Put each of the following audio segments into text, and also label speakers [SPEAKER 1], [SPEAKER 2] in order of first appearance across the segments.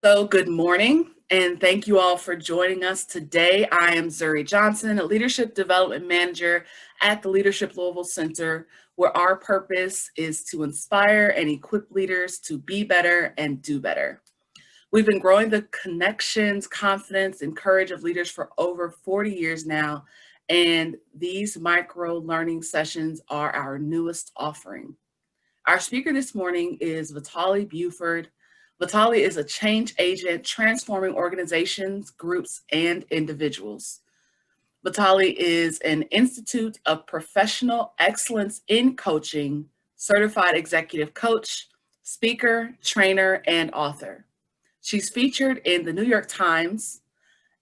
[SPEAKER 1] So good morning, and thank you all for joining us today. I am Zuri Johnson, a Leadership Development Manager at the Leadership Louisville Center, where our purpose is to inspire and equip leaders to be better and do better. We've been growing the connections, confidence, and courage of leaders for over 40 years now, and these micro-learning sessions are our newest offering. Our speaker this morning is Vitale Buford. Vitale is a change agent transforming organizations, groups, and individuals. Vitale is an Institute of Professional Excellence in Coaching, certified executive coach, speaker, trainer, and author. She's featured in the New York Times,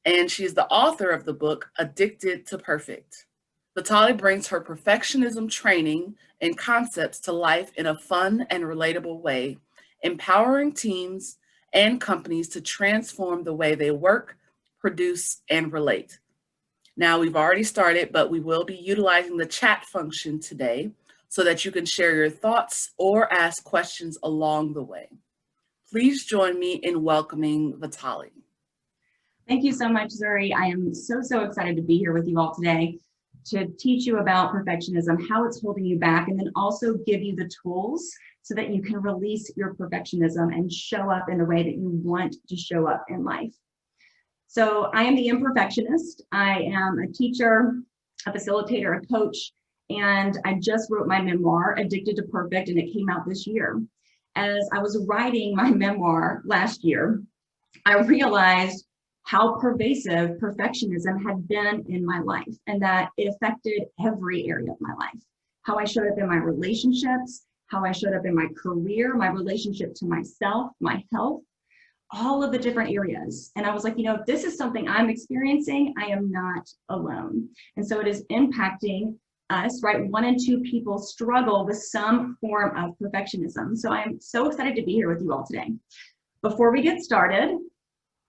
[SPEAKER 1] and she's the author of the book, Addicted to Perfect. Vitale brings her perfectionism training and concepts to life in a fun and relatable way, empowering teams and companies to transform the way they work, produce, and relate. Now, we've already started, but we will be utilizing the chat function today so that you can share your thoughts or ask questions along the way. Please join me in welcoming Vitale.
[SPEAKER 2] Thank you so much, Zuri. I am so excited to be here with you all today to teach you about perfectionism, how it's holding you back, and then also give you the tools so that you can release your perfectionism and show up in the way that you want to show up in life. So I am the Imperfectionist. I am a teacher, a facilitator, a coach, and I just wrote my memoir, Addicted to Perfect, and it came out this year. As I was writing my memoir last year, I realized how pervasive perfectionism had been in my life and that it affected every area of my life. How I showed up in my relationships, how I showed up in my career, my relationship to myself, my health, all of the different areas. And I was like, if this is something I'm experiencing, I am not alone. And so it is impacting us, right? 1 in 2 people struggle with some form of perfectionism. So I am so excited to be here with you all today. Before we get started,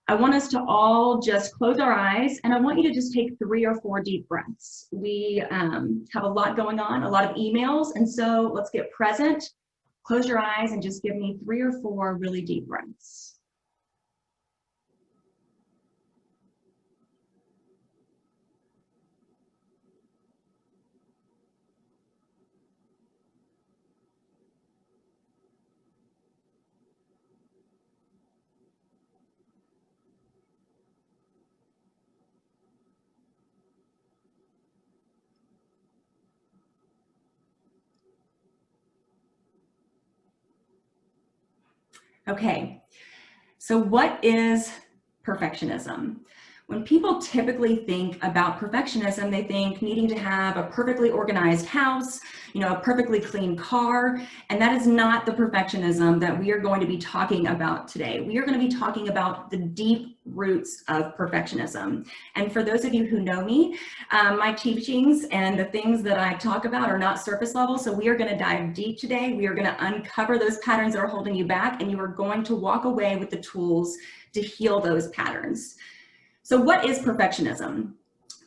[SPEAKER 2] I want us to all just close our eyes, and I want you to just take 3 or 4 deep breaths. We have a lot going on, a lot of emails, and so let's get present. Close your eyes and just give me 3 or 4 really deep breaths. Okay, so what is perfectionism? When people typically think about perfectionism, they think needing to have a perfectly organized house, a perfectly clean car, and that is not the perfectionism that we are going to be talking about today. We are going to be talking about the deep roots of perfectionism. And for those of you who know me, my teachings and the things that I talk about are not surface level, so we are going to dive deep today. We are going to uncover those patterns that are holding you back, and you are going to walk away with the tools to heal those patterns. So what is perfectionism?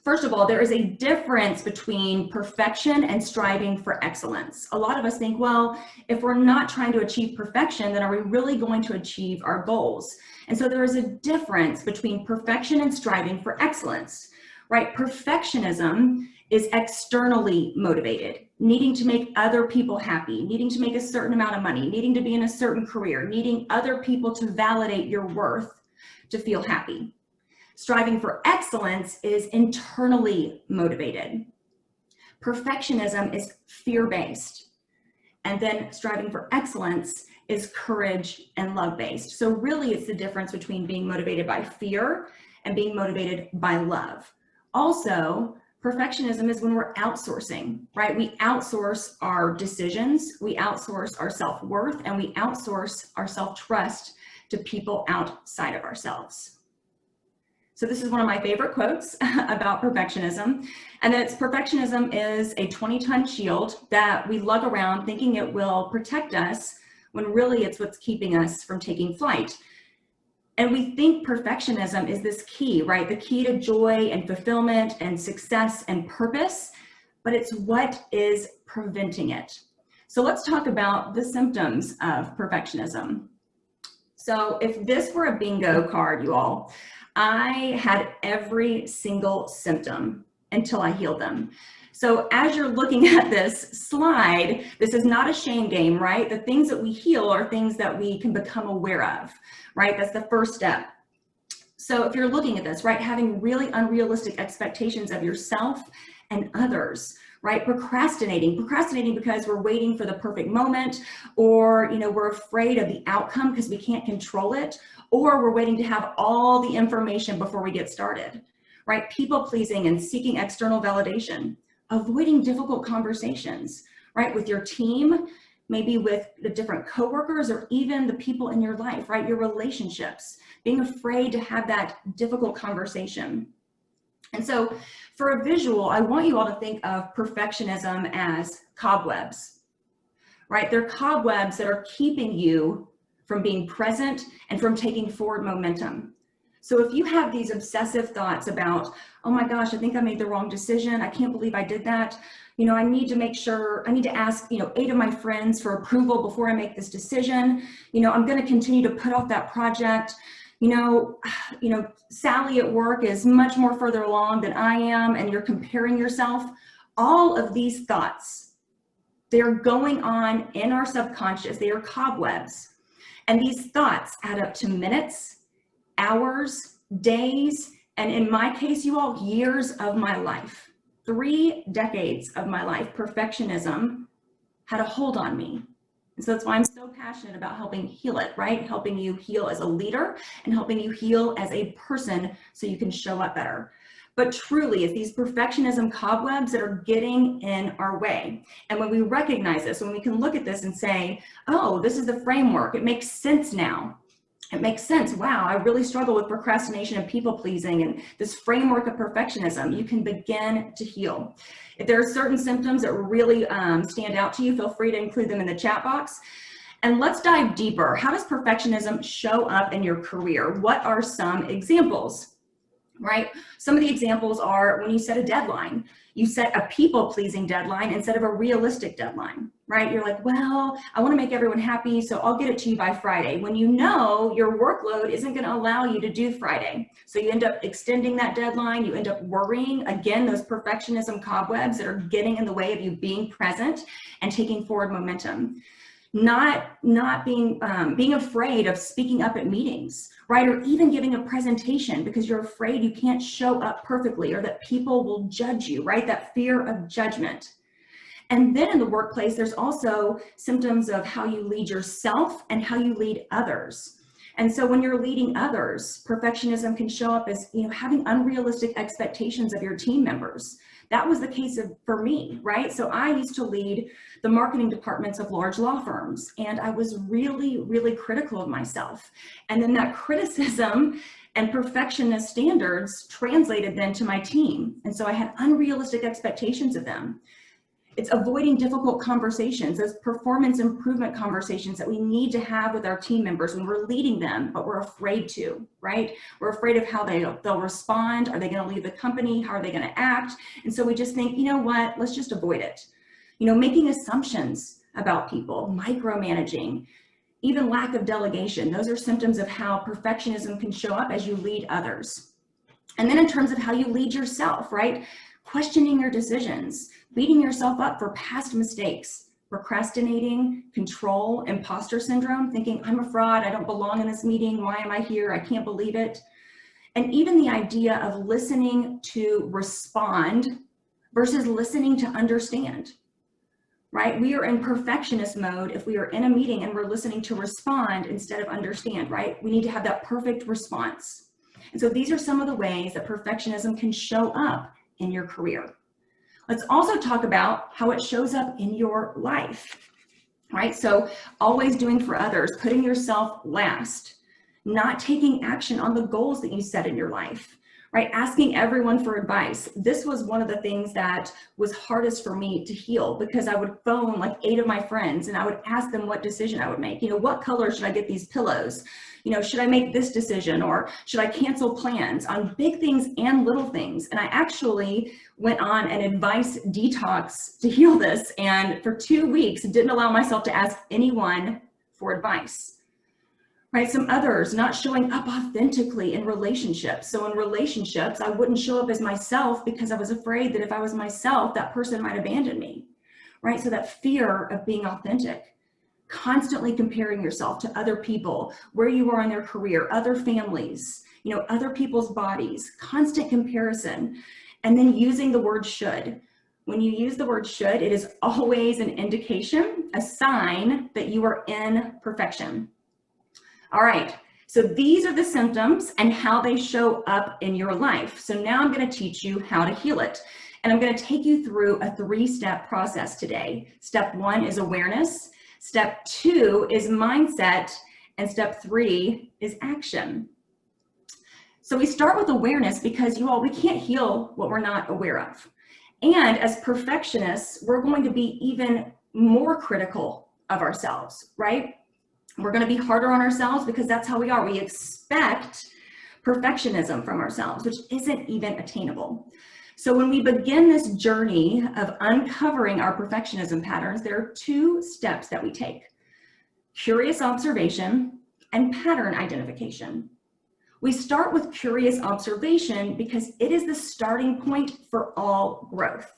[SPEAKER 2] First of all, there is a difference between perfection and striving for excellence. A lot of us think, well, if we're not trying to achieve perfection, then are we really going to achieve our goals? And so there is a difference between perfection and striving for excellence, right? Perfectionism is externally motivated, needing to make other people happy, needing to make a certain amount of money, needing to be in a certain career, needing other people to validate your worth to feel happy. Striving for excellence is internally motivated. Perfectionism is fear-based. And then striving for excellence is courage and love-based. So really it's the difference between being motivated by fear and being motivated by love. Also, perfectionism is when we're outsourcing, right? We outsource our decisions, we outsource our self-worth, and we outsource our self-trust to people outside of ourselves. So this is one of my favorite quotes about perfectionism, and it's perfectionism is a 20-ton shield that we lug around thinking it will protect us when really it's what's keeping us from taking flight. And we think perfectionism is this key, right? The key to joy and fulfillment and success and purpose, but it's what is preventing it. So let's talk about the symptoms of perfectionism. So if this were a bingo card, you all, I had every single symptom until I healed them. So as you're looking at this slide, this is not a shame game, right? The things that we heal are things that we can become aware of, right? That's the first step. So if you're looking at this, right, having really unrealistic expectations of yourself and others, right? Procrastinating because we're waiting for the perfect moment, or, we're afraid of the outcome because we can't control it, or we're waiting to have all the information before we get started, right? People pleasing and seeking external validation, avoiding difficult conversations, right? With your team, maybe with the different coworkers, or even the people in your life, right? Your relationships, being afraid to have that difficult conversation. And so for a visual, I want you all to think of perfectionism as cobwebs, right? They're cobwebs that are keeping you from being present and from taking forward momentum. So if you have these obsessive thoughts about, oh my gosh, I think I made the wrong decision. I can't believe I did that. I need to make sure, I need to ask, 8 of my friends for approval before I make this decision. I'm going to continue to put off that project. Sally at work is much more further along than I am, and you're comparing yourself. All of these thoughts, they're going on in our subconscious. They are cobwebs. And these thoughts add up to minutes, hours, days, and in my case, you all, years of my life. 3 decades of my life, perfectionism had a hold on me. And so that's why I'm so passionate about helping heal it, right? Helping you heal as a leader and helping you heal as a person so you can show up better. But truly, it's these perfectionism cobwebs that are getting in our way. And when we recognize this, when we can look at this and say, oh, this is the framework, it makes sense now. It makes sense. Wow, I really struggle with procrastination and people pleasing and this framework of perfectionism. You can begin to heal. If there are certain symptoms that really stand out to you, feel free to include them in the chat box. And let's dive deeper. How does perfectionism show up in your career? What are some examples, right? Some of the examples are when you set a deadline. You set a people-pleasing deadline instead of a realistic deadline, right? You're like, well, I want to make everyone happy, so I'll get it to you by Friday. When you know your workload isn't going to allow you to do Friday. So you end up extending that deadline. You end up worrying, again, those perfectionism cobwebs that are getting in the way of you being present and taking forward momentum. Not being afraid of speaking up at meetings, right? Or even giving a presentation because you're afraid you can't show up perfectly or that people will judge you, right? That fear of judgment. And then in the workplace, there's also symptoms of how you lead yourself and how you lead others. And so when you're leading others, perfectionism can show up as, having unrealistic expectations of your team members. That was the case for me, right? So I used to lead the marketing departments of large law firms, and I was really, really critical of myself. And then that criticism and perfectionist standards translated then to my team. And so I had unrealistic expectations of them. It's avoiding difficult conversations, those performance improvement conversations that we need to have with our team members when we're leading them, but we're afraid to, right? We're afraid of how they'll respond. Are they going to leave the company? How are they going to act? And so we just think, you know what, let's just avoid it. Making assumptions about people, micromanaging, even lack of delegation. Those are symptoms of how perfectionism can show up as you lead others. And then in terms of how you lead yourself, right? Questioning your decisions, beating yourself up for past mistakes, procrastinating, control, imposter syndrome, thinking I'm a fraud, I don't belong in this meeting, why am I here, I can't believe it. And even the idea of listening to respond versus listening to understand, right? We are in perfectionist mode if we are in a meeting and we're listening to respond instead of understand, right? We need to have that perfect response. And so these are some of the ways that perfectionism can show up in your career. Let's also talk about how it shows up in your life, right? So always doing for others, putting yourself last, not taking action on the goals that you set in your life, right? Asking everyone for advice. This was one of the things that was hardest for me to heal because I would phone like 8 of my friends and I would ask them what decision I would make. What color should I get these pillows? Should I make this decision or should I cancel plans on big things and little things? And I actually went on an advice detox to heal this. And for 2 weeks, didn't allow myself to ask anyone for advice. right? Some others, not showing up authentically in relationships. So in relationships, I wouldn't show up as myself because I was afraid that if I was myself, that person might abandon me, right? So that fear of being authentic, constantly comparing yourself to other people, where you are in their career, other families, other people's bodies, constant comparison, and then using the word should. When you use the word should, it is always an indication, a sign that you are in perfection. All right, so these are the symptoms and how they show up in your life. So now I'm going to teach you how to heal it. And I'm going to take you through a 3-step process today. Step 1 is awareness. Step 2 is mindset. And step 3 is action. So we start with awareness because we can't heal what we're not aware of. And as perfectionists, we're going to be even more critical of ourselves, right? We're going to be harder on ourselves because that's how we are. We expect perfectionism from ourselves, which isn't even attainable. So when we begin this journey of uncovering our perfectionism patterns, there are 2 steps that we take: curious observation and pattern identification. We start with curious observation because it is the starting point for all growth.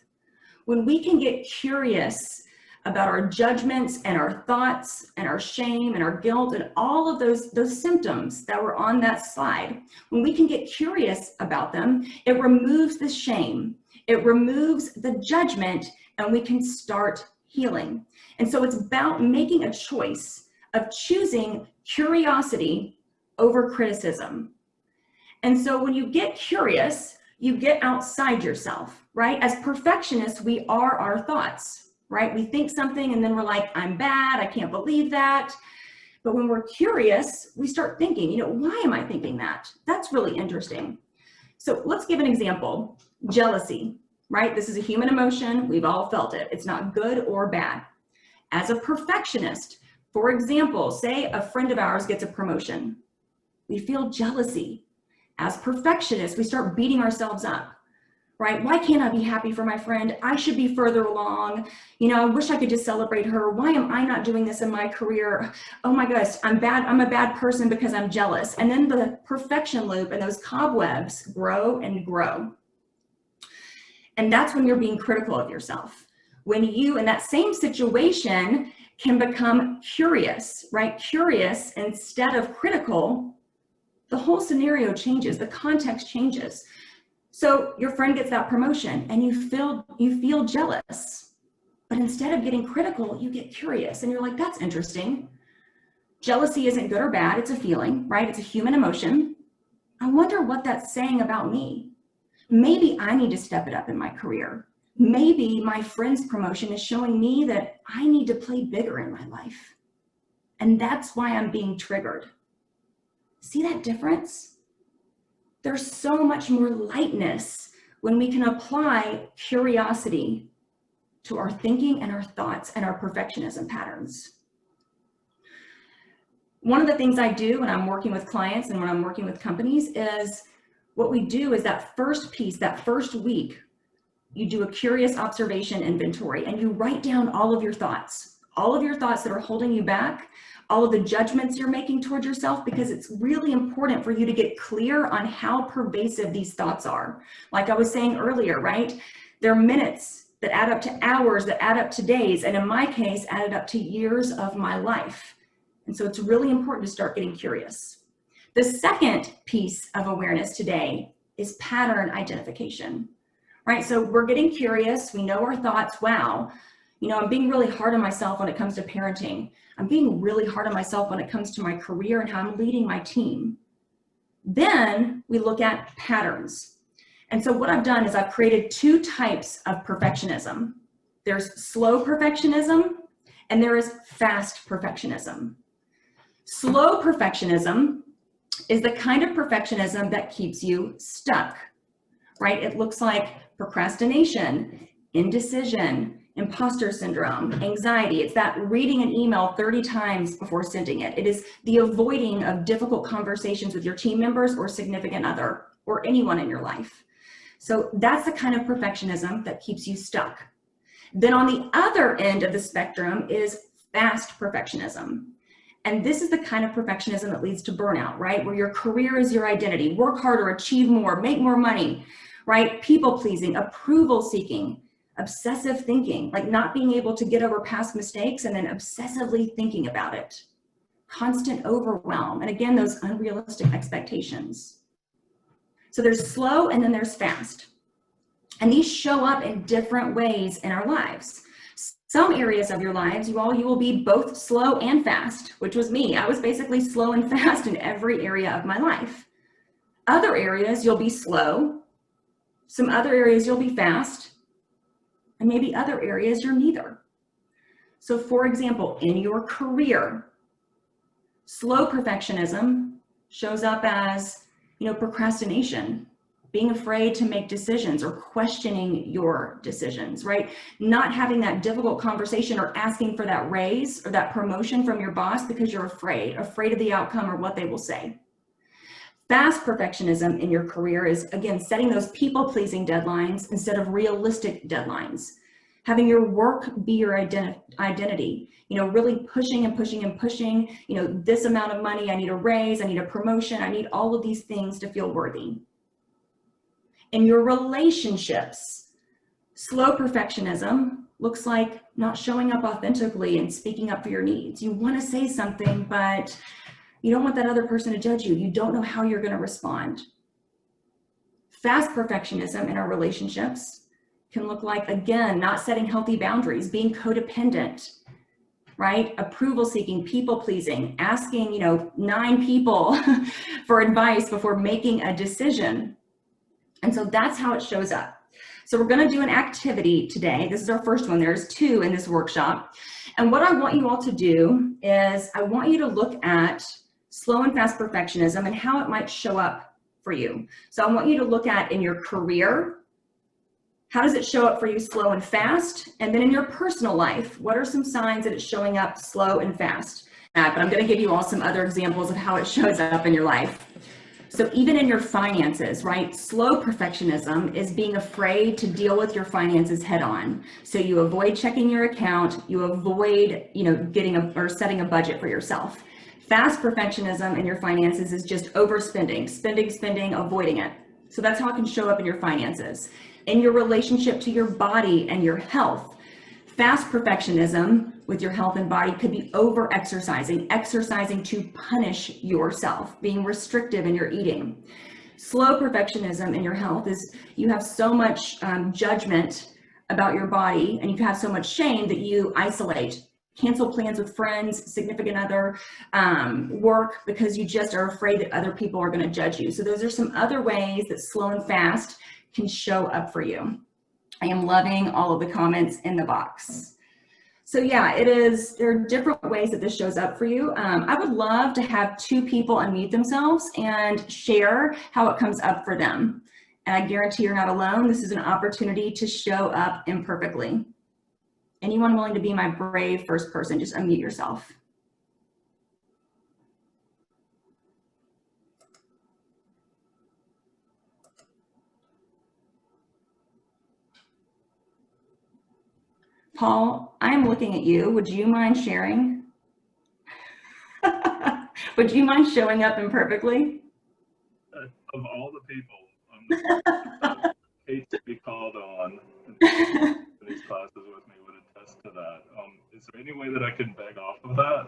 [SPEAKER 2] When we can get curious about our judgments and our thoughts and our shame and our guilt and all of those symptoms that were on that slide, when we can get curious about them, it removes the shame, it removes the judgment, and we can start healing. And so it's about making a choice of choosing curiosity over criticism. And so when you get curious, you get outside yourself, right? As perfectionists, we are our thoughts. Right? We think something and then we're like, I'm bad, I can't believe that. But when we're curious, we start thinking, why am I thinking that? That's really interesting. So let's give an example. Jealousy, right? This is a human emotion. We've all felt it. It's not good or bad. As a perfectionist, for example, say a friend of ours gets a promotion. We feel jealousy. As perfectionists, we start beating ourselves up. Right? Why can't I be happy for my friend? I should be further along. I wish I could just celebrate her. Why am I not doing this in my career? Oh my gosh, I'm bad. I'm a bad person because I'm jealous. And then the perfection loop and those cobwebs grow and grow. And that's when you're being critical of yourself. When you, in that same situation, can become curious, right? Curious instead of critical, the whole scenario changes. The context changes. So your friend gets that promotion and you feel jealous, but instead of getting critical, you get curious and you're like, that's interesting. Jealousy isn't good or bad. It's a feeling, right? It's a human emotion. I wonder what that's saying about me. Maybe I need to step it up in my career. Maybe my friend's promotion is showing me that I need to play bigger in my life. And that's why I'm being triggered. See that difference? There's so much more lightness when we can apply curiosity to our thinking and our thoughts and our perfectionism patterns. One of the things I do when I'm working with clients and when I'm working with companies is what we do is that first piece, that first week, you do a curious observation inventory and you write down all of your thoughts that are holding you back, all of the judgments you're making towards yourself, because it's really important for you to get clear on how pervasive these thoughts are. Like I was saying earlier, right? They're minutes that add up to hours, that add up to days, and in my case, added up to years of my life. And so it's really important to start getting curious. The second piece of awareness today is pattern identification, right? So we're getting curious, we know our thoughts, wow, I'm being really hard on myself when it comes to parenting. I'm being really hard on myself when it comes to my career and how I'm leading my team. Then we look at patterns. And so what I've done is I've created 2 types of perfectionism. There's slow perfectionism and there is fast perfectionism. Slow perfectionism is the kind of perfectionism that keeps you stuck, right? It looks like procrastination, indecision, imposter syndrome, anxiety. It's that reading an email 30 times before sending it. It is the avoiding of difficult conversations with your team members or significant other or anyone in your life. So that's the kind of perfectionism that keeps you stuck. Then on the other end of the spectrum is fast perfectionism. And this is the kind of perfectionism that leads to burnout, right? Where your career is your identity. Work harder, achieve more, make more money, right? People pleasing, approval seeking, obsessive thinking, like not being able to get over past mistakes and then obsessively thinking about it. Constant overwhelm. And again, those unrealistic expectations. So there's slow and then there's fast. And these show up in different ways in our lives. Some areas of your lives, you will be both slow and fast, which was me. I was basically slow and fast in every area of my life. Other areas, you'll be slow. Some other areas, you'll be fast. And maybe other areas, you're neither. So for example, in your career, slow perfectionism shows up as, procrastination, being afraid to make decisions or questioning your decisions, right? Not having that difficult conversation or asking for that raise or that promotion from your boss because you're afraid of the outcome or what they will say. Fast perfectionism in your career is, again, setting those people-pleasing deadlines instead of realistic deadlines. Having your work be your identity, really pushing and pushing and pushing, this amount of money, I need a raise, I need a promotion, I need all of these things to feel worthy. In your relationships, slow perfectionism looks like not showing up authentically and speaking up for your needs. You want to say something, but you don't want that other person to judge you. You don't know how you're going to respond. Fast perfectionism in our relationships can look like, again, not setting healthy boundaries, being codependent, right? Approval seeking, people pleasing, asking, 9 people for advice before making a decision. And so that's how it shows up. So we're going to do an activity today. This is our first one. There's 2 in this workshop. And what I want you all to do is I want you to look at slow and fast perfectionism and how it might show up for you. So I want you to look at in your career, how does it show up for you slow and fast? And then in your personal life, what are some signs that it's showing up slow and fast? But I'm going to give you all some other examples of how it shows up in your life. So even in your finances, right? Slow perfectionism is being afraid to deal with your finances head on. So you avoid checking your account, you avoid, setting a budget for yourself. Fast perfectionism in your finances is just overspending, spending, avoiding it. So that's how it can show up in your finances. In your relationship to your body and your health, fast perfectionism with your health and body could be over-exercising, exercising to punish yourself, being restrictive in your eating. Slow perfectionism in your health is you have so much judgment about your body and you have so much shame that you isolate, cancel plans with friends, significant other, work because you just are afraid that other people are going to judge you. So those are some other ways that slow and fast can show up for you. I am loving all of the comments in the box. So yeah, there are different ways that this shows up for you. I would love to have 2 people unmute themselves and share how it comes up for them. And I guarantee you're not alone. This is an opportunity to show up imperfectly. Anyone willing to be my brave first person, just unmute yourself. Paul, I'm looking at you. Would you mind sharing? Would you mind showing up imperfectly?
[SPEAKER 3] Of all the people, I hate to be called on in these classes with me would attest to that. Is there any way that I can beg off of that?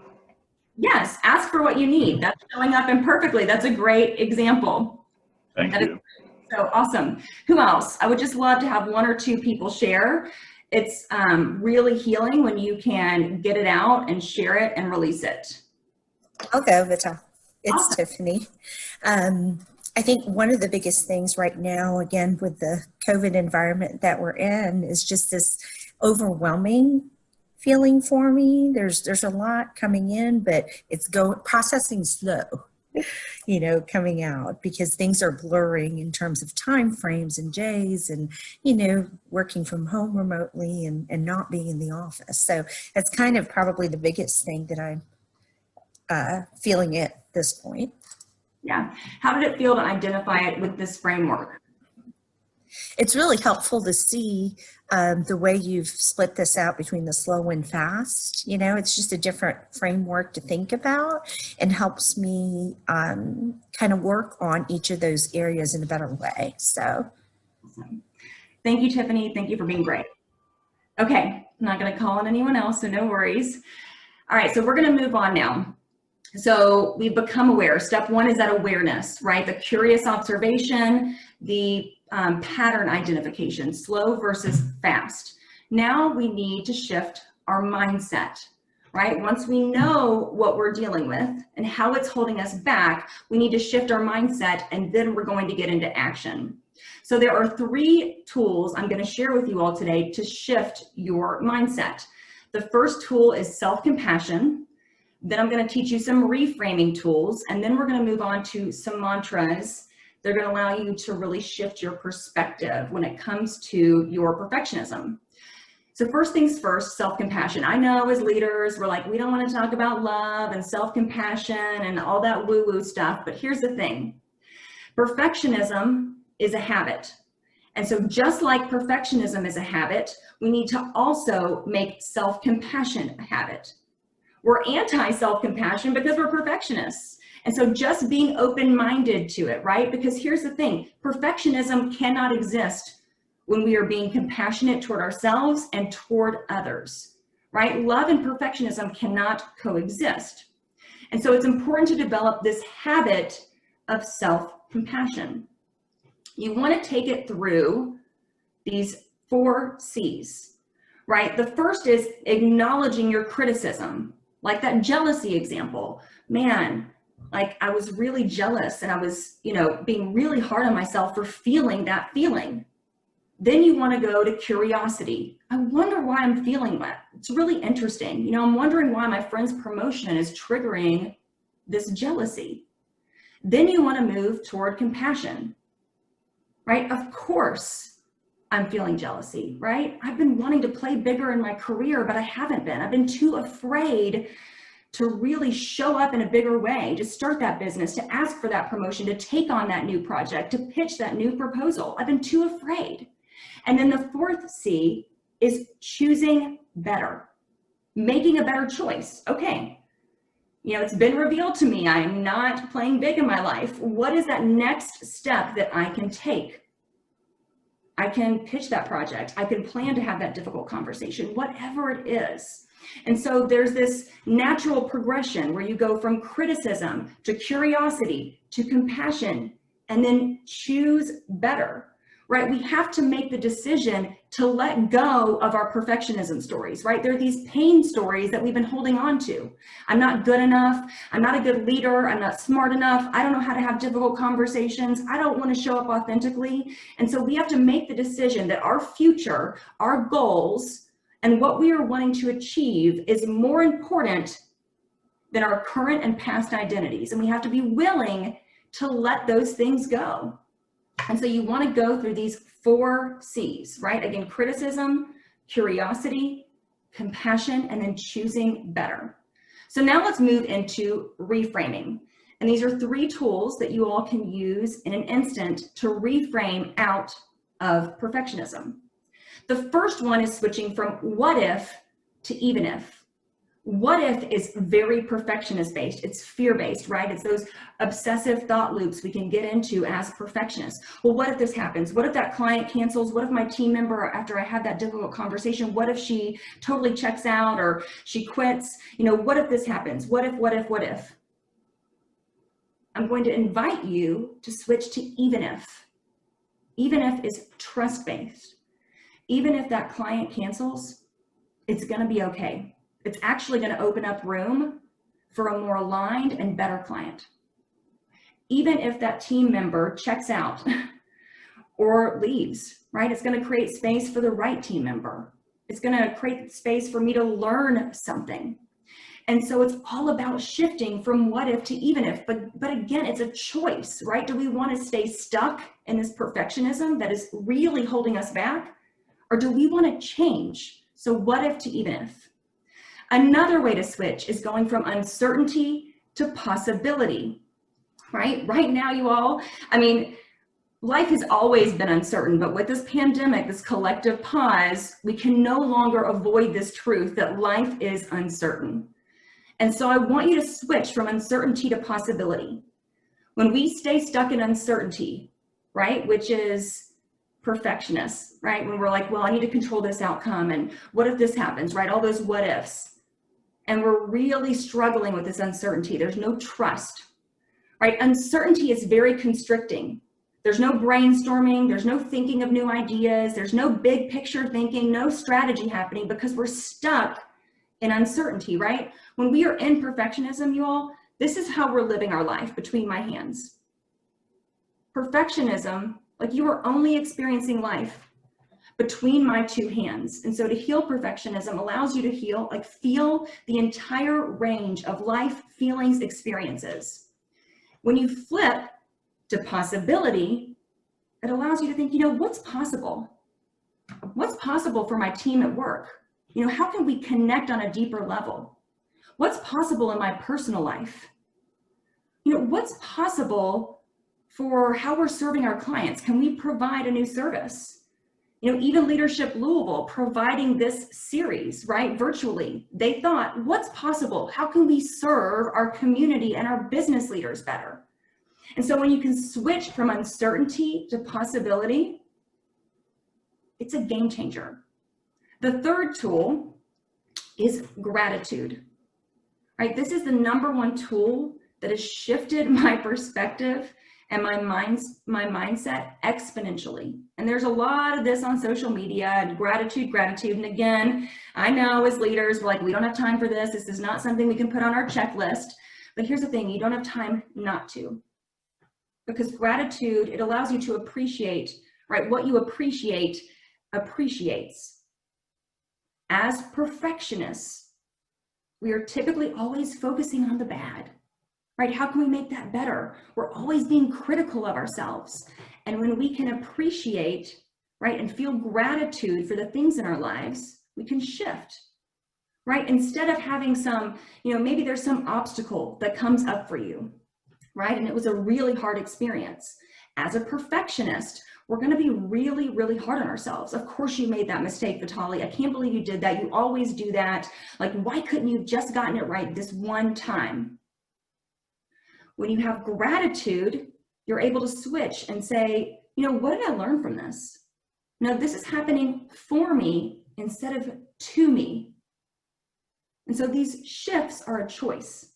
[SPEAKER 2] Yes, ask for what you need. That's showing up imperfectly. That's a great example.
[SPEAKER 3] Thank you.
[SPEAKER 2] So awesome. Who else? I would just love to have 1 or 2 people share. It's really healing when you can get it out and share it and release it.
[SPEAKER 4] I'll go, Vitale. It's
[SPEAKER 2] Awesome.
[SPEAKER 4] Tiffany. I think one of the biggest things right now, again, with the COVID environment that we're in, is just this overwhelming feeling for me. There's a lot coming in, but it's processing slow, coming out because things are blurring in terms of time frames and days and, working from home remotely and not being in the office. So that's kind of probably the biggest thing that I'm feeling at this point.
[SPEAKER 2] Yeah. How did it feel to identify it with this framework?
[SPEAKER 4] It's really helpful to see the way you've split this out between the slow and fast. You know, it's just a different framework to think about and helps me kind of work on each of those areas in a better way. So
[SPEAKER 2] Awesome. Thank you, Tiffany. Thank you for being great. Okay, I'm not going to call on anyone else, so no worries. All right, so we're going to move on now. So we've become aware. Step one is that awareness, right? The curious observation, the pattern identification, slow versus fast. Now we need to shift our mindset, right? Once we know what we're dealing with and how it's holding us back, we need to shift our mindset, and then we're going to get into action. So there are 3 tools I'm going to share with you all today to shift your mindset. The first tool is self-compassion. Then I'm going to teach you some reframing tools, and then we're going to move on to some mantras. They're going to allow you to really shift your perspective when it comes to your perfectionism. So first things first, self-compassion. I know as leaders, we're like, we don't want to talk about love and self-compassion and all that woo-woo stuff, but here's the thing. Perfectionism is a habit. And so just like perfectionism is a habit, we need to also make self-compassion a habit. We're anti-self-compassion because we're perfectionists. And so just being open-minded to it, right? Because here's the thing, perfectionism cannot exist when we are being compassionate toward ourselves and toward others, right? Love and perfectionism cannot coexist. And so it's important to develop this habit of self-compassion. You want to take it through these 4 C's, right? The first is acknowledging your criticism. Like that jealousy example, man, like I was really jealous and I was, being really hard on myself for feeling that feeling. Then you want to go to curiosity. I wonder why I'm feeling that. It's really interesting. I'm wondering why my friend's promotion is triggering this jealousy. Then you want to move toward compassion, right? Of course, I'm feeling jealousy, right? I've been wanting to play bigger in my career, but I haven't been. I've been too afraid to really show up in a bigger way, to start that business, to ask for that promotion, to take on that new project, to pitch that new proposal. I've been too afraid. And then the 4th C is choosing better, making a better choice. Okay, it's been revealed to me I'm not playing big in my life. What is that next step that I can take? I can pitch that project. I can plan to have that difficult conversation, whatever it is. And so there's this natural progression where you go from criticism to curiosity to compassion, and then choose better, right? We have to make the decision to let go of our perfectionism stories, right? There are these pain stories that we've been holding on to. I'm not good enough. I'm not a good leader. I'm not smart enough. I don't know how to have difficult conversations. I don't want to show up authentically. And so we have to make the decision that our future, our goals, and what we are wanting to achieve is more important than our current and past identities. And we have to be willing to let those things go. And so you want to go through these 4 C's, right? Again, criticism, curiosity, compassion, and then choosing better. So now let's move into reframing. And these are 3 tools that you all can use in an instant to reframe out of perfectionism. The first one is switching from what if to even if. What if is very perfectionist based. It's fear based, right? It's those obsessive thought loops we can get into as perfectionists. Well, what if this happens? What if that client cancels? What if my team member, after I had that difficult conversation, what if she totally checks out or she quits? What if this happens? What if? I'm going to invite you to switch to even if. Even if is trust based. Even if that client cancels, it's going to be okay. It's actually going to open up room for a more aligned and better client. Even if that team member checks out or leaves, right? It's going to create space for the right team member. It's going to create space for me to learn something. And so it's all about shifting from what if to even if, but again, it's a choice, right? Do we want to stay stuck in this perfectionism that is really holding us back? Or do we want to change? So what if to even if? Another way to switch is going from uncertainty to possibility, right? Right now, you all, life has always been uncertain, but with this pandemic, this collective pause, we can no longer avoid this truth that life is uncertain. And so I want you to switch from uncertainty to possibility. When we stay stuck in uncertainty, right, which is perfectionists, right? When we're like, well, I need to control this outcome, and what if this happens, right? All those what ifs. And we're really struggling with this uncertainty. There's no trust, right? Uncertainty is very constricting. There's no brainstorming, there's no thinking of new ideas, there's no big picture thinking, no strategy happening because we're stuck in uncertainty, right? When we are in perfectionism, you all, this is how we're living our life between my hands. Perfectionism, like you are only experiencing life between my two hands. And so to heal perfectionism allows you to feel the entire range of life, feelings, experiences. When you flip to possibility, it allows you to think, what's possible? What's possible for my team at work? How can we connect on a deeper level? What's possible in my personal life? What's possible for how we're serving our clients? Can we provide a new service? Even Leadership Louisville providing this series, right, virtually, they thought, what's possible? How can we serve our community and our business leaders better? And so when you can switch from uncertainty to possibility, it's a game changer. The third tool is gratitude, right? This is the #1 tool that has shifted my perspective and my mindset exponentially. And there's a lot of this on social media and gratitude. And again, I know as leaders, we're like, we don't have time for this. This is not something we can put on our checklist. But here's the thing, you don't have time not to. Because gratitude, it allows you to appreciate, right? What you appreciate appreciates. As perfectionists, we are typically always focusing on the bad, right? How can we make that better? We're always being critical of ourselves. And when we can appreciate, right, and feel gratitude for the things in our lives, we can shift, right? Instead of having some, maybe there's some obstacle that comes up for you, right? And it was a really hard experience. As a perfectionist, we're going to be really, really hard on ourselves. Of course you made that mistake, Vitale. I can't believe you did that. You always do that. Like, why couldn't you have just gotten it right this one time? When you have gratitude, you're able to switch and say, what did I learn from this? No, this is happening for me instead of to me. And so these shifts are a choice.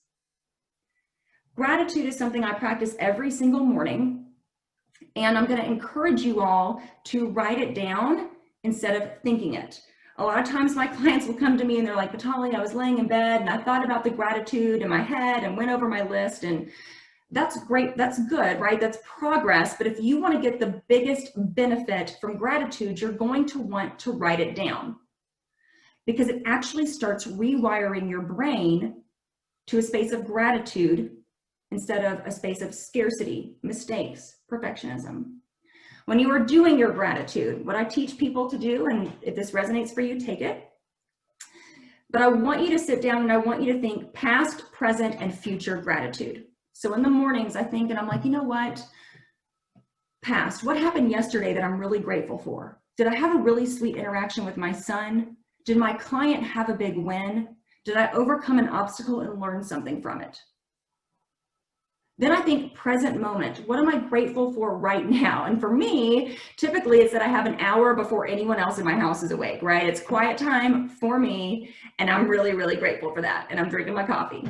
[SPEAKER 2] Gratitude is something I practice every single morning, and I'm going to encourage you all to write it down instead of thinking it. A lot of times my clients will come to me and they're like, Vitale, I was laying in bed and I thought about the gratitude in my head and went over my list, and that's great, that's good, right? That's progress. But if you want to get the biggest benefit from gratitude, you're going to want to write it down, because it actually starts rewiring your brain to a space of gratitude instead of a space of scarcity, mistakes, perfectionism. When you are doing your gratitude, what I teach people to do, and if this resonates for you, take it. But I want you to sit down and I want you to think past, present, and future gratitude. So in the mornings, I think, and I'm like, what? Past, what happened yesterday that I'm really grateful for? Did I have a really sweet interaction with my son? Did my client have a big win? Did I overcome an obstacle and learn something from it? Then I think present moment. What am I grateful for right now? And for me, typically it's that I have an hour before anyone else in my house is awake, right? It's quiet time for me, and I'm really, really grateful for that. And I'm drinking my coffee.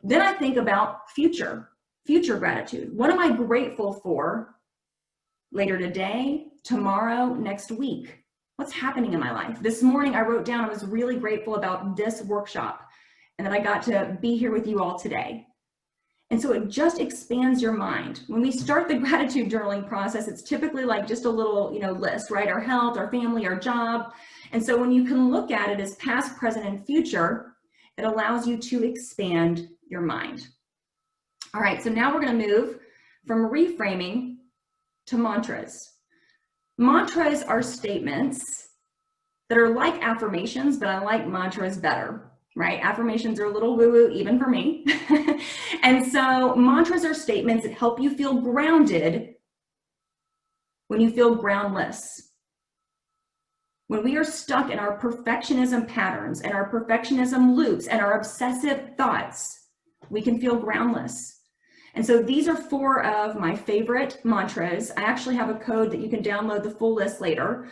[SPEAKER 2] Then I think about future gratitude. What am I grateful for later today, tomorrow, next week? What's happening in my life? This morning I wrote down I was really grateful about this workshop and that I got to be here with you all today. And so it just expands your mind. When we start the gratitude journaling process, it's typically like just a little, list, right? Our health, our family, our job. And so when you can look at it as past, present, and future, it allows you to expand your mind. All right, so now we're going to move from reframing to mantras. Mantras are statements that are like affirmations, but I like mantras better, right? Affirmations are a little woo-woo, even for me. And so mantras are statements that help you feel grounded when you feel groundless. When we are stuck in our perfectionism patterns and our perfectionism loops and our obsessive thoughts, we can feel groundless. And so these are 4 of my favorite mantras. I actually have a code that you can download the full list later,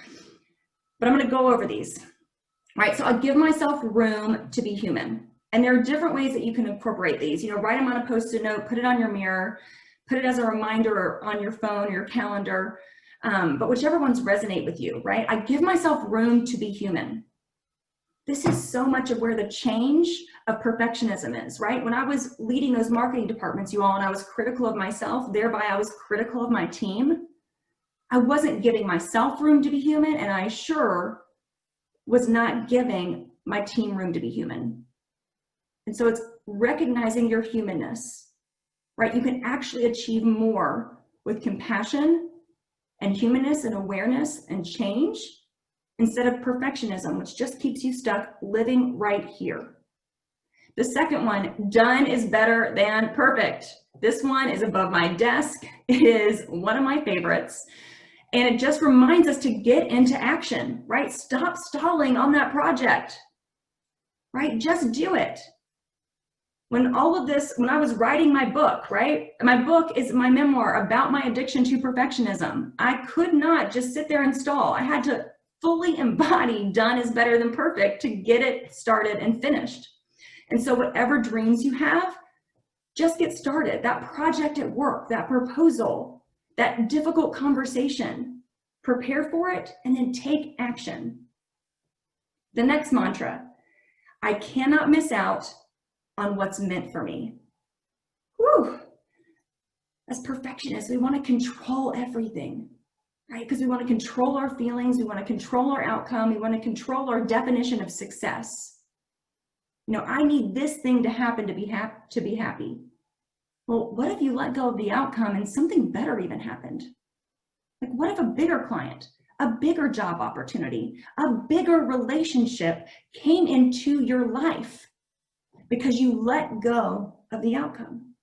[SPEAKER 2] but I'm going to go over these. All right, so I give myself room to be human. And there are different ways that you can incorporate these. Write them on a Post-it note, put it on your mirror, put it as a reminder on your phone or your calendar, but whichever ones resonate with you, right? I give myself room to be human. This is so much of where the change of perfectionism is, right? When I was leading those marketing departments, you all, and I was critical of myself, thereby I was critical of my team, I wasn't giving myself room to be human, and I sure was not giving my team room to be human. And so it's recognizing your humanness, right? You can actually achieve more with compassion and humanness and awareness and change instead of perfectionism, which just keeps you stuck living right here. The second one, done is better than perfect. This one is above my desk. It is one of my favorites. And it just reminds us to get into action, right? Stop stalling on that project, right? Just do it. When all of this, when I was writing my book, right? My book is my memoir about my addiction to perfectionism. I could not just sit there and stall. I had to fully embody done is better than perfect to get it started and finished. And so whatever dreams you have, just get started. That project at work, that proposal, that difficult conversation, prepare for it and then take action. The next mantra, I cannot miss out on what's meant for me. Whew. As perfectionists, we want to control everything, right? Because we want to control our feelings, we want to control our outcome, we want to control our definition of success. I need this thing to happen to be happy. Well, what if you let go of the outcome and something better even happened? Like, what if a bigger client, a bigger job opportunity, a bigger relationship came into your life because you let go of the outcome,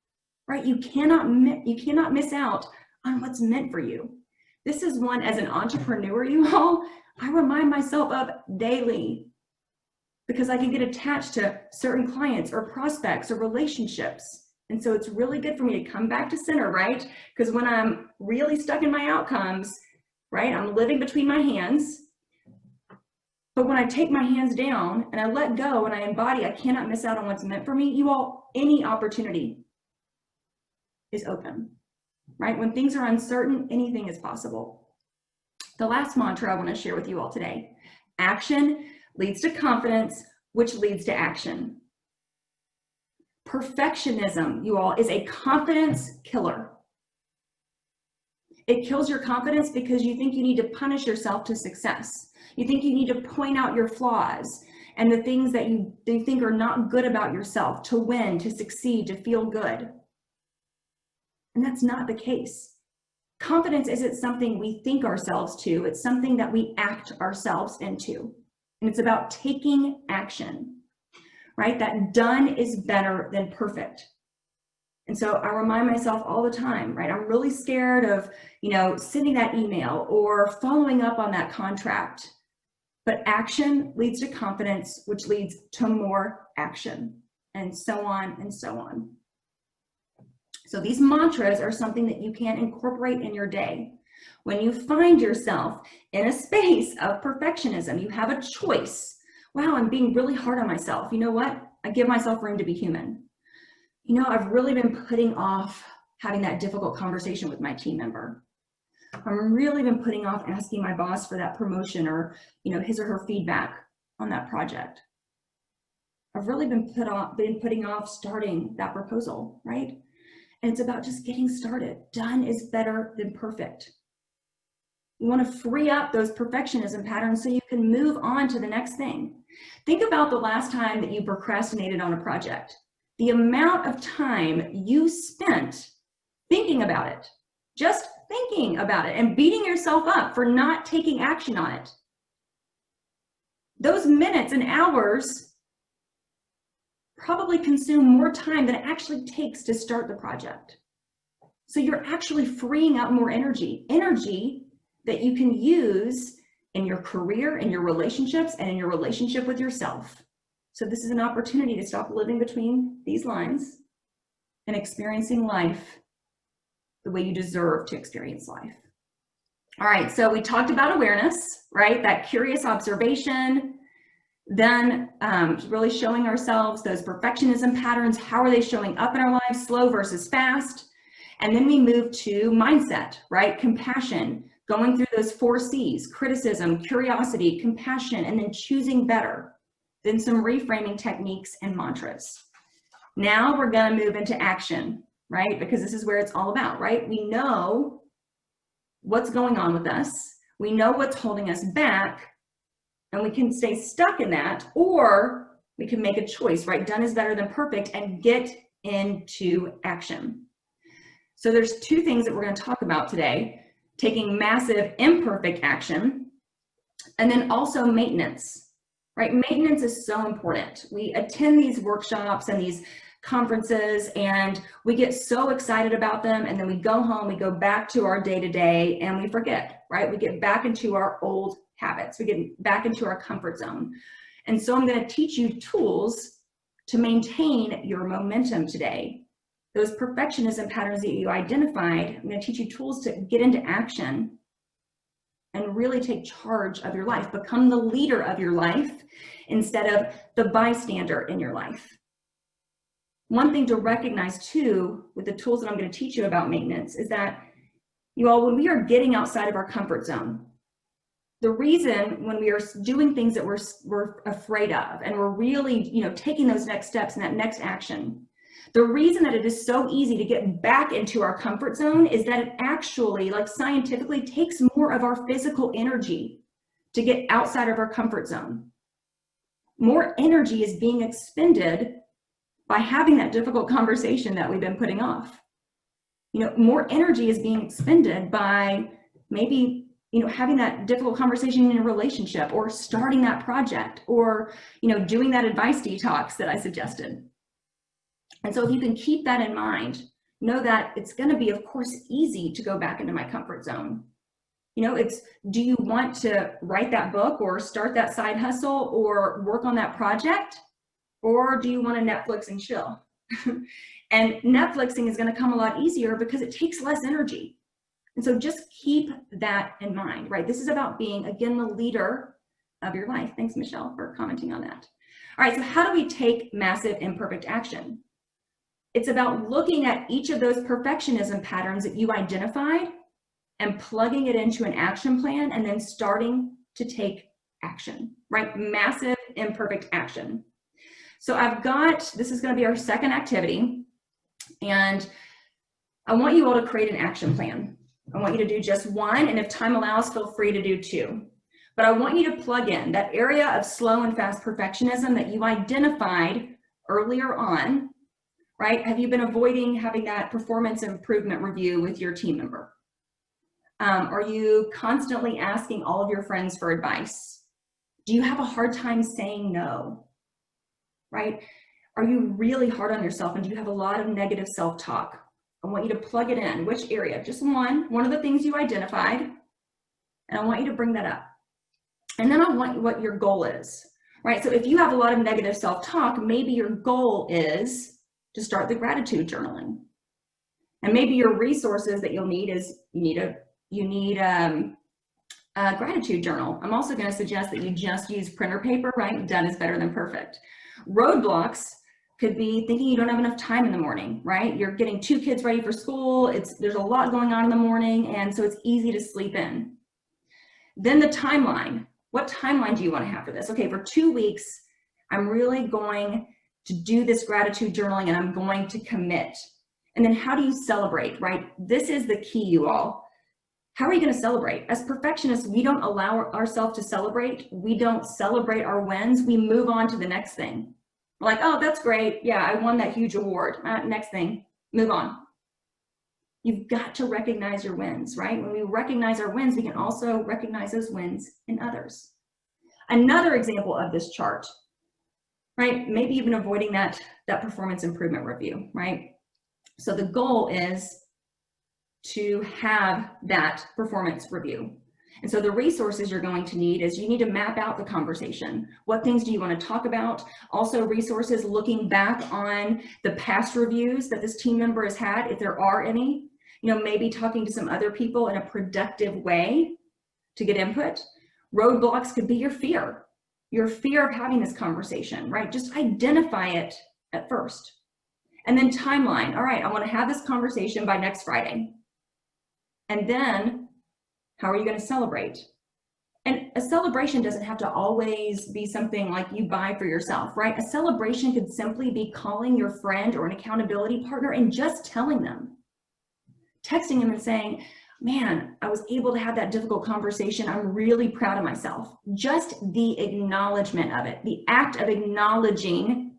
[SPEAKER 2] right? You cannot miss out on what's meant for you. This is one, as an entrepreneur, you all, I remind myself of daily, because I can get attached to certain clients or prospects or relationships. And so it's really good for me to come back to center, right? Because when I'm really stuck in my outcomes, right, I'm living between my hands. But when I take my hands down and I let go and I embody, I cannot miss out on what's meant for me, you all, any opportunity is open, right? When things are uncertain, anything is possible. The last mantra I want to share with you all today, action leads to confidence, which leads to action. Perfectionism, you all, is a confidence killer. It kills your confidence because you think you need to punish yourself to success. You think you need to point out your flaws and the things that you think are not good about yourself to win, to succeed, to feel good. And that's not the case. Confidence isn't something we think ourselves to, it's something that we act ourselves into. And it's about taking action, right? That done is better than perfect. And so I remind myself all the time, right? I'm really scared of, sending that email or following up on that contract. But action leads to confidence, which leads to more action, and so on and so on. So these mantras are something that you can incorporate in your day. When you find yourself in a space of perfectionism, you have a choice. Wow, I'm being really hard on myself. You know what? I give myself room to be human. I've really been putting off having that difficult conversation with my team member. I've really been putting off asking my boss for that promotion or, his or her feedback on that project. I've really been putting off starting that proposal, right? And it's about just getting started. Done is better than perfect. You want to free up those perfectionism patterns so you can move on to the next thing. Think about the last time that you procrastinated on a project. The amount of time you spent thinking about it, just thinking about it and beating yourself up for not taking action on it. Those minutes and hours probably consume more time than it actually takes to start the project. So you're actually freeing up more energy that you can use in your career, in your relationships, and in your relationship with yourself. So this is an opportunity to stop living between these lines and experiencing life the way you deserve to experience life. All right, so we talked about awareness, right? That curious observation, then really showing ourselves those perfectionism patterns. How are they showing up in our lives, slow versus fast? And then we move to mindset, right? Compassion, going through those 4 C's, criticism, curiosity, compassion, and then choosing better. Then some reframing techniques and mantras. Now we're going to move into action, right? Because this is where it's all about, right? We know what's going on with us. We know what's holding us back, and we can stay stuck in that, or we can make a choice, right? Done is better than perfect, and get into action. So there's 2 things that we're going to talk about today: taking massive imperfect action, and then also maintenance, right? Maintenance is so important. We attend these workshops and these conferences and we get so excited about them, and then we go home, we go back to our day-to-day, and we forget, right? We get back into our old habits. We get back into our comfort zone. And so I'm going to teach you tools to maintain your momentum today. Those perfectionism patterns that you identified, I'm going to teach you tools to get into action and really take charge of your life, become the leader of your life instead of the bystander in your life. One thing to recognize too, with the tools that I'm going to teach you about maintenance, is that you all, when we are getting outside of our comfort zone, the reason when we are doing things that we're afraid of, and we're really, taking those next steps and that next action, the reason that it is so easy to get back into our comfort zone is that it actually, like scientifically, takes more of our physical energy to get outside of our comfort zone. More energy is being expended by having that difficult conversation that we've been putting off. More energy is being expended by maybe, having that difficult conversation in a relationship, or starting that project, or, doing that advice detox that I suggested. And so if you can keep that in mind, know that it's going to be, of course, easy to go back into my comfort zone. It's, do you want to write that book or start that side hustle or work on that project? Or do you want to Netflix and chill? And Netflixing is going to come a lot easier because it takes less energy. And so just keep that in mind, right? This is about being, again, the leader of your life. Thanks, Michelle, for commenting on that. All right, so how do we take massive imperfect action? It's about looking at each of those perfectionism patterns that you identified and plugging it into an action plan, and then starting to take action, right? Massive imperfect action. So this is going to be our second activity, and I want you all to create an action plan. I want you to do just one, and if time allows, feel free to do 2. But I want you to plug in that area of slow and fast perfectionism that you identified earlier on, right? Have you been avoiding having that performance improvement review with your team member? Are you constantly asking all of your friends for advice? Do you have a hard time saying no? Right? Are you really hard on yourself, and do you have a lot of negative self-talk? I want you to plug it in. Which area? Just one of the things you identified, and I want you to bring that up. And then I want what your goal is, right? So if you have a lot of negative self-talk, maybe your goal is to start the gratitude journaling. And maybe your resources that you'll need is you need a gratitude journal. I'm also going to suggest that you just use printer paper, right? Done is better than perfect. Roadblocks could be thinking you don't have enough time in the morning, right? You're getting 2 kids ready for school. There's a lot going on in the morning, and so it's easy to sleep in. Then the timeline. What timeline do you want to have for this? Okay, for 2 weeks, I'm really going to do this gratitude journaling, and I'm going to commit. And then how do you celebrate, right? This is the key, you all. How are you going to celebrate? As perfectionists, we don't allow ourselves to celebrate. We don't celebrate our wins. We move on to the next thing. We're like, oh, that's great. Yeah, I won that huge award. Next thing, move on. You've got to recognize your wins, right? When we recognize our wins, we can also recognize those wins in others. Another example of this chart, right? Maybe you've been avoiding that performance improvement review, right? So the goal is to have that performance review. And so the resources you're going to need is you need to map out the conversation. What things do you want to talk about? Also resources looking back on the past reviews that this team member has had, if there are any, you know, maybe talking to some other people in a productive way to get input. Roadblocks could be your fear of having this conversation, right? Just identify it at first. And then timeline. All right, I want to have this conversation by next Friday. And then how are you going to celebrate? And a celebration doesn't have to always be something like you buy for yourself, right? A celebration could simply be calling your friend or an accountability partner and just telling them, texting them and saying, man, I was able to have that difficult conversation. I'm really proud of myself. Just the acknowledgement of it, the act of acknowledging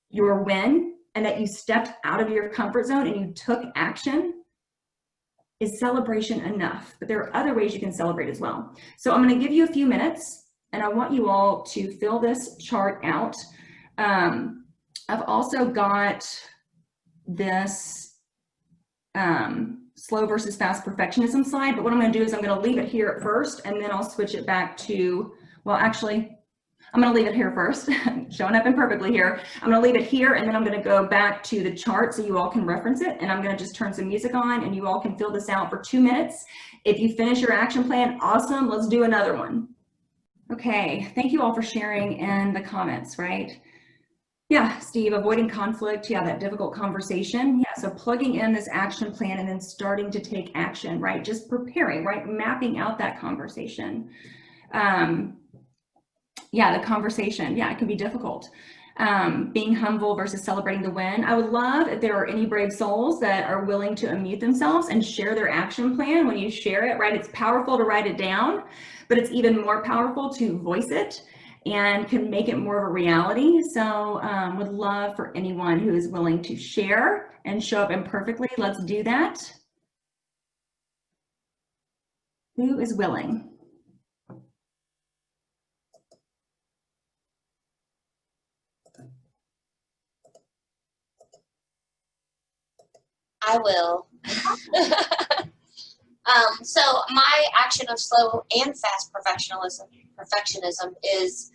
[SPEAKER 2] your win and that you stepped out of your comfort zone and you took action is celebration enough. But there are other ways you can celebrate as well. So I'm going to give you a few minutes and I want you all to fill this chart out. I've also got this slow versus fast perfectionism slide, but what I'm going to do is I'm going to leave it here at first and then I'll switch it back to, well, actually, I'm going to leave it here first, showing up imperfectly here. I'm going to leave it here and then I'm going to go back to the chart so you all can reference it, and I'm going to just turn some music on and you all can fill this out for 2 minutes. If you finish your action plan, awesome, let's do another one. Okay, thank you all for sharing in the comments, right? Yeah, Steve, avoiding conflict, yeah, that difficult conversation. Yeah, so plugging in this action plan and then starting to take action, right? Just preparing, right? Mapping out that conversation. Yeah, the conversation, yeah, it can be difficult. Being humble versus celebrating the win. I would love if there are any brave souls that are willing to unmute themselves and share their action plan. When you share it, right, it's powerful to write it down, but it's even more powerful to voice it and can make it more of a reality. So would love for anyone who is willing to share and show up imperfectly. Let's do that. Who is willing?
[SPEAKER 5] I will. So my action of slow and fast perfectionism is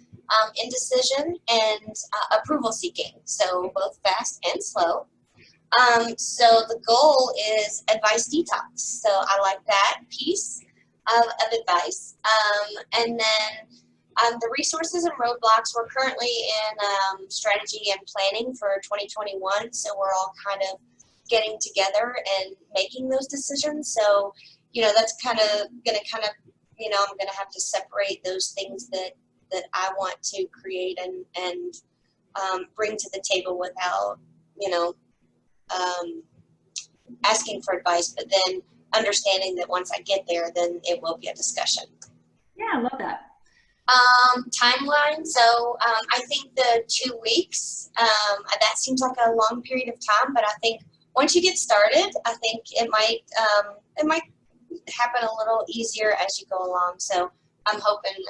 [SPEAKER 5] indecision and approval seeking. So both fast and slow. So the goal is advice detox. So I like that piece of advice. And then the resources and roadblocks, we're currently in strategy and planning for 2021. So we're all kind of getting together and making those decisions. So, you know, that's kind of going to I'm going to have to separate those things that I want to create and bring to the table without, asking for advice, but then understanding that once I get there, then it will be a discussion.
[SPEAKER 2] Yeah, I love that.
[SPEAKER 5] Timeline. So I think the 2 weeks, that seems like a long period of time, but I think once you get started, I think it might happen a little easier as you go along. So I'm hoping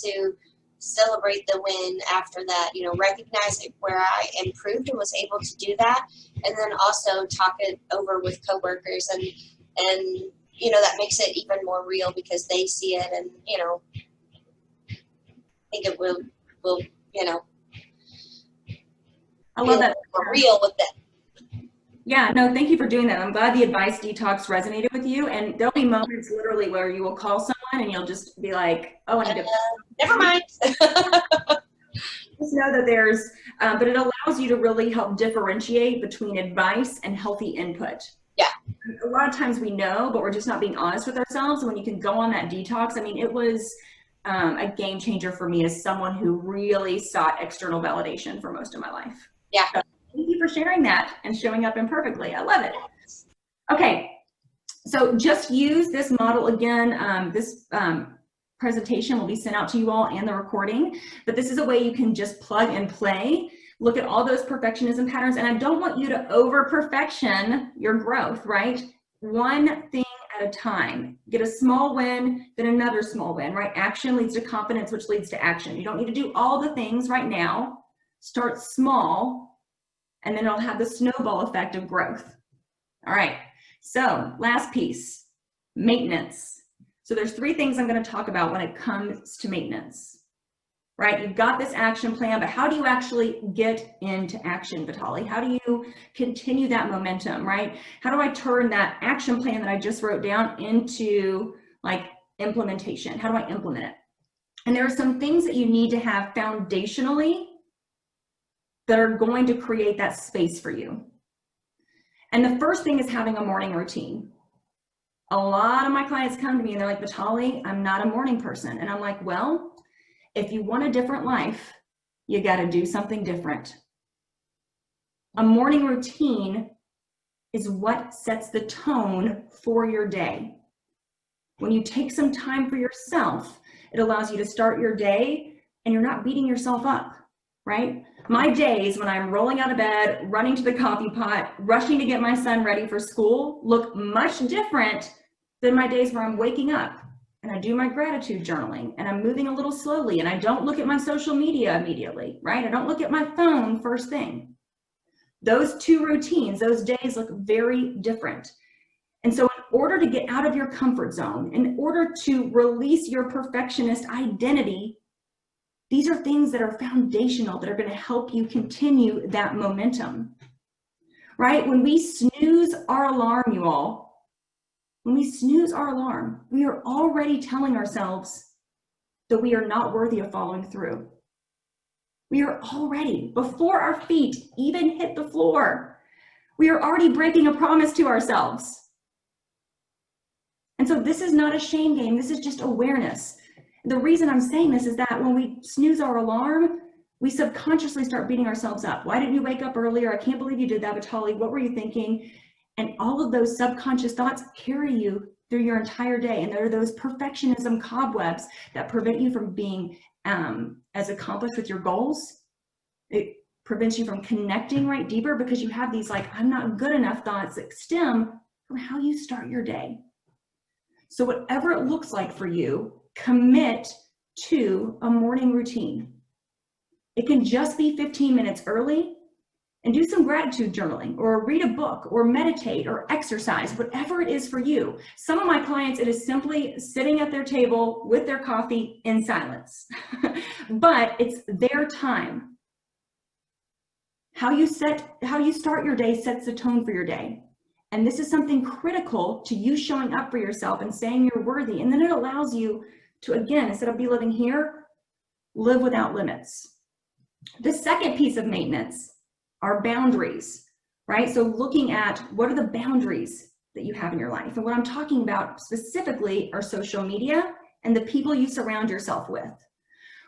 [SPEAKER 5] to celebrate the win after that, recognize where I improved and was able to do that, and then also talk it over with coworkers and that makes it even more real because they see it and I think it will
[SPEAKER 2] I love that.
[SPEAKER 5] More real with it.
[SPEAKER 2] Yeah, no, thank you for doing that. I'm glad the advice detox resonated with you. And there'll be moments literally where you will call someone and you'll just be like, oh, I need to.
[SPEAKER 5] Never mind.
[SPEAKER 2] Just know that there's, but it allows you to really help differentiate between advice and healthy input.
[SPEAKER 5] Yeah.
[SPEAKER 2] A lot of times we know, but we're just not being honest with ourselves. And when you can go on that detox, I mean, it was a game changer for me as someone who really sought external validation for most of my life.
[SPEAKER 5] Yeah.
[SPEAKER 2] So, thank you for sharing that and showing up imperfectly. I love it. Okay, so just use this model again. This presentation will be sent out to you all and the recording, but this is a way you can just plug and play, look at all those perfectionism patterns, and I don't want you to over-perfection your growth, right? One thing at a time. Get a small win, then another small win, right? Action leads to confidence, which leads to action. You don't need to do all the things right now. Start small, and then it'll have the snowball effect of growth. All right, so last piece, maintenance. So there's 3 things I'm going to talk about when it comes to maintenance, right? You've got this action plan, but how do you actually get into action, Vitale? How do you continue that momentum, right? How do I turn that action plan that I just wrote down into like implementation? How do I implement it? And there are some things that you need to have foundationally that are going to create that space for you. And the first thing is having a morning routine. A lot of my clients come to me and they're like, Vitale, I'm not a morning person. And I'm like, well, if you want a different life, you got to do something different. A morning routine is what sets the tone for your day. When you take some time for yourself, it allows you to start your day and you're not beating yourself up, right? My days when I'm rolling out of bed, running to the coffee pot, rushing to get my son ready for school look much different than my days where I'm waking up and I do my gratitude journaling and I'm moving a little slowly and I don't look at my social media immediately, right? I don't look at my phone first thing. Those 2 routines, those days look very different. And so in order to get out of your comfort zone, in order to release your perfectionist identity, these are things that are foundational that are going to help you continue that momentum, right? When we snooze our alarm, you all, when we snooze our alarm, we are already telling ourselves that we are not worthy of following through. We are already, before our feet even hit the floor, we are already breaking a promise to ourselves. And so this is not a shame game. This is just awareness. The reason I'm saying this is that when we snooze our alarm, we subconsciously start beating ourselves up. Why didn't you wake up earlier? I can't believe you did that, Vitale. What were you thinking? And all of those subconscious thoughts carry you through your entire day. And there are those perfectionism cobwebs that prevent you from being as accomplished with your goals. It prevents you from connecting right deeper because you have these like, I'm not good enough thoughts that stem from how you start your day. So whatever it looks like for you, commit to a morning routine. It can just be 15 minutes early and do some gratitude journaling or read a book or meditate or exercise, whatever it is for you. Some of my clients, it is simply sitting at their table with their coffee in silence, but it's their time. How you start your day sets the tone for your day. And this is something critical to you showing up for yourself and saying you're worthy. And then it allows you to, again, instead of be living here, live without limits. The second piece of maintenance are boundaries, right? So looking at what are the boundaries that you have in your life. And what I'm talking about specifically are social media and the people you surround yourself with,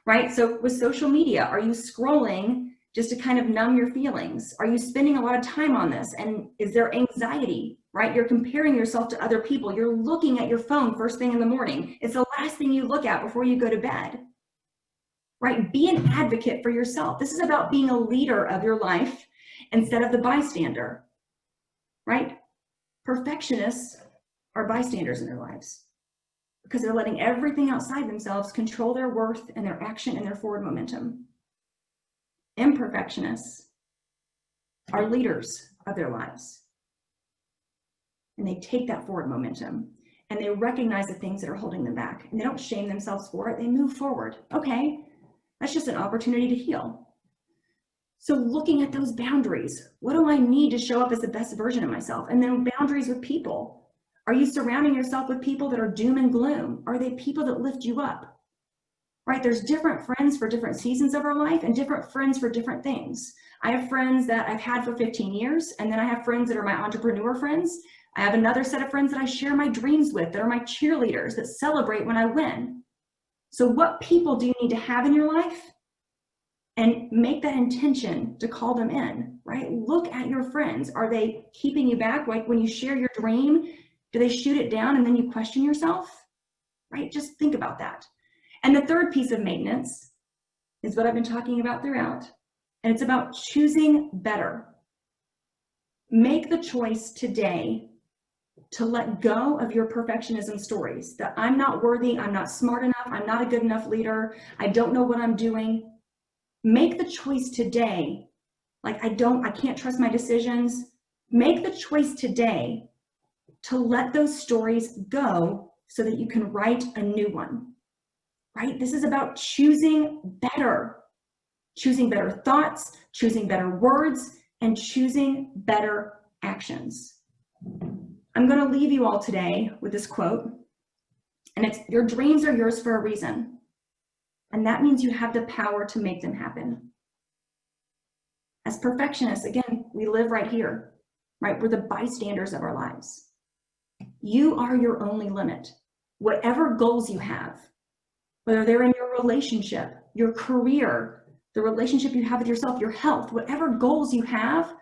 [SPEAKER 2] right? So with social media, are you scrolling just to kind of numb your feelings? Are you spending a lot of time on this? And is there anxiety, right? You're comparing yourself to other people. You're looking at your phone first thing in the morning. It's the last thing you look at before you go to bed, right? Be an advocate for yourself. This is about being a leader of your life instead of the bystander, right? Perfectionists are bystanders in their lives because they're letting everything outside themselves control their worth and their action and their forward momentum. Imperfectionists are leaders of their lives. And they take that forward momentum and they recognize the things that are holding them back. And they don't shame themselves for it. They move forward. Okay, that's just an opportunity to heal. So looking at those boundaries, what do I need to show up as the best version of myself? And then boundaries with people. Are you surrounding yourself with people that are doom and gloom? Are they people that lift you up? Right, there's different friends for different seasons of our life and different friends for different things. I have friends that I've had for 15 years, and then I have friends that are my entrepreneur friends. I have another set of friends that I share my dreams with, that are my cheerleaders, that celebrate when I win. So what people do you need to have in your life? And make that intention to call them in, right? Look at your friends. Are they keeping you back? Like when you share your dream, do they shoot it down and then you question yourself, right? Just think about that. And the third piece of maintenance is what I've been talking about throughout, and it's about choosing better. Make the choice today to let go of your perfectionism stories, that I'm not worthy, I'm not smart enough, I'm not a good enough leader, I don't know what I'm doing. Make the choice today, like I can't trust my decisions. Make the choice today to let those stories go so that you can write a new one, right? This is about choosing better thoughts, choosing better words, and choosing better actions. I'm going to leave you all today with this quote, and it's, your dreams are yours for a reason. And that means you have the power to make them happen. As perfectionists, again, we live right here, right? We're the bystanders of our lives. You are your only limit. Whatever goals you have, whether they're in your relationship, your career, the relationship you have with yourself, your health, whatever goals you have,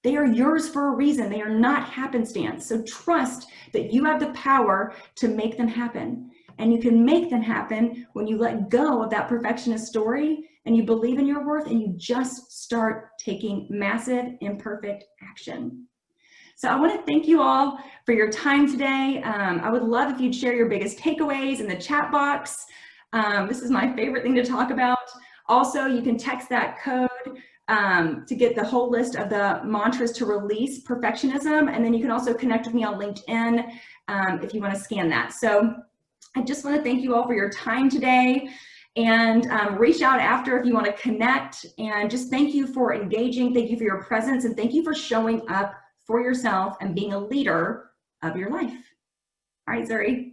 [SPEAKER 2] they are yours for a reason. They are not happenstance. So trust that you have the power to make them happen. And you can make them happen when you let go of that perfectionist story and you believe in your worth and you just start taking massive, imperfect action. So I want to thank you all for your time today. I would love if you'd share your biggest takeaways in the chat box. This is my favorite thing to talk about. Also, you can text that code to get the whole list of the mantras to release perfectionism. And then you can also connect with me on LinkedIn if you want to scan that. So I just want to thank you all for your time today, and reach out after if you want to connect, and just thank you for engaging. Thank you for your presence, and thank you for showing up for yourself and being a leader of your life. All right, Zuri.